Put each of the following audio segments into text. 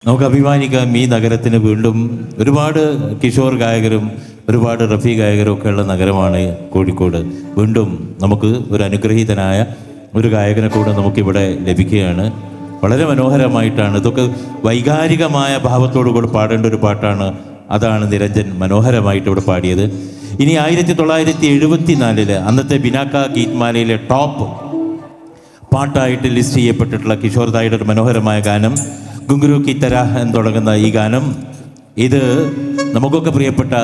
നമുക്ക് അഭിമാനിക്കാം, ഈ നഗരത്തിന് വീണ്ടും ഒരുപാട് കിഷോർ ഗായകരും ഒരുപാട് റഫി ഗായകരും ഒക്കെ ഉള്ള നഗരമാണ് കോഴിക്കോട്. വീണ്ടും നമുക്ക് ഒരു അനുഗ്രഹീതനായ ഒരു ഗായകനെ കൂടെ നമുക്കിവിടെ ലഭിക്കുകയാണ്. വളരെ മനോഹരമായിട്ടാണ് ഇതൊക്കെ, വൈകാരികമായ ഭാവത്തോടു കൂടി പാടേണ്ട ഒരു പാട്ടാണ്. അതാണ് നിരഞ്ജൻ മനോഹരമായിട്ട് ഇവിടെ പാടിയത്. ഇനി 1974 അന്നത്തെ ബിനാക്ക ഗീത്മാലയിലെ ടോപ്പ് പാട്ടായിട്ട് ലിസ്റ്റ് ചെയ്യപ്പെട്ടിട്ടുള്ള കിഷോർ ദായുടെ ഒരു മനോഹരമായ ഗാനം ഗുങ്കുരു കി തരഹ് എന്ന് തുടങ്ങുന്ന ഈ ഗാനം, ഇത് നമുക്കൊക്കെ പ്രിയപ്പെട്ട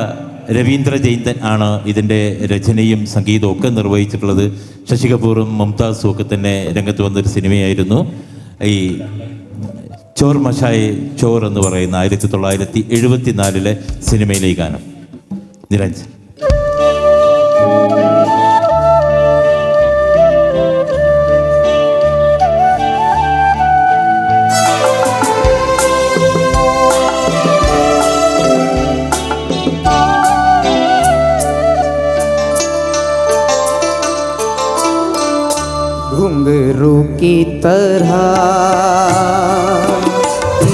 രവീന്ദ്ര ജയന്തൻ ആണ് ഇതിൻ്റെ രചനയും സംഗീതവും ഒക്കെ നിർവഹിച്ചിട്ടുള്ളത്. ശശി കപൂറും മുംതാസും ഒക്കെ തന്നെ രംഗത്ത് വന്നൊരു സിനിമയായിരുന്നു ഈ ചോർ മഷായെ ചോർ എന്ന് പറയുന്ന 1974 സിനിമയിലെ ഈ ഗാനം. നിരഞ്ജൻ. घुंघरू की तरह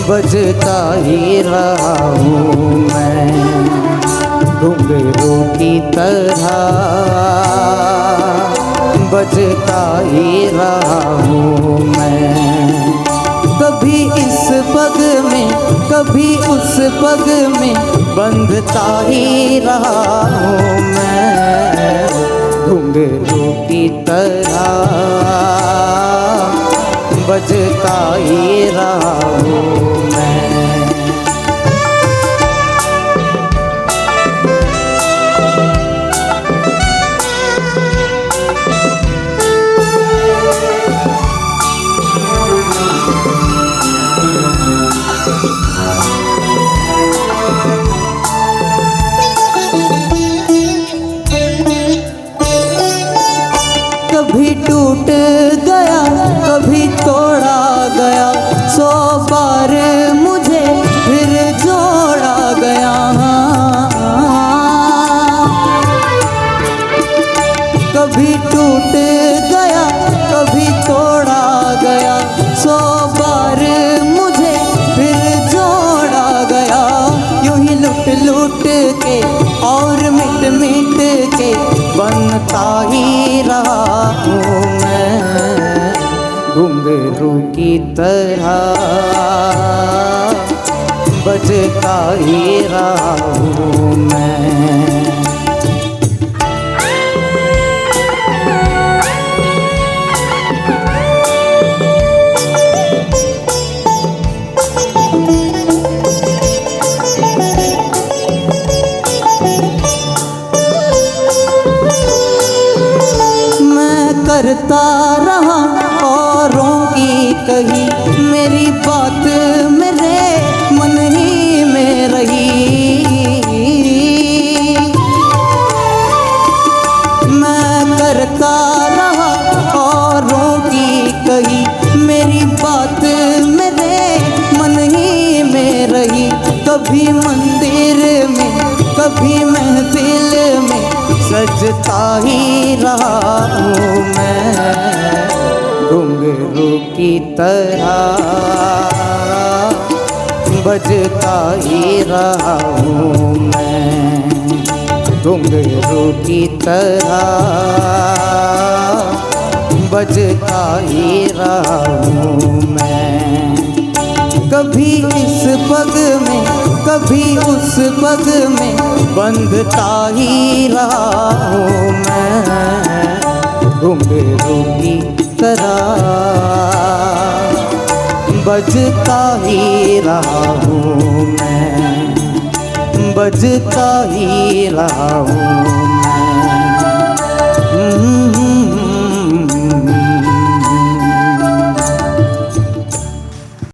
बजता ही रहा हूँ मैं, घुंघरू की तरह बजता ही रहा हूँ मैं। कभी इस पग में कभी उस पग में बंधता ही रहा हूँ मैं, घुंघरू की तरह बजता ही रहा हूँ मैं। कभी टूट गया कभी तोड़ा गया, 100 बार मुझे फिर जोड़ा गया। कभी टूट गया कभी तोड़ा गया, 100 बार मुझे फिर जोड़ा गया। यूं ही लुट लुट के और मिट मिट के बनता ही रहा हूँ मैं, घुंघरू की तरह बजता ही रहा हूँ मैं। करता रहा औरों की कही, मेरी बात मेरे मन ही में रही। मैं करता रहा औरों की कही, मेरी बात मेरे मन ही में रही। कभी मंदिर में कभी महफिल में सजता ही रहा हूँ मैं, घुंघरू की तरह बजता ही रहा हूँ मैं, घुंघरू की तरह बजता ही रहा हूँ मैं। कभी इस पग में कभी उस पग में बंधता ही रहा हूँ मैं, घुंघरू की तरह बजता ही रहा हूँ मैं, बजता ही रहा हूँ मैं।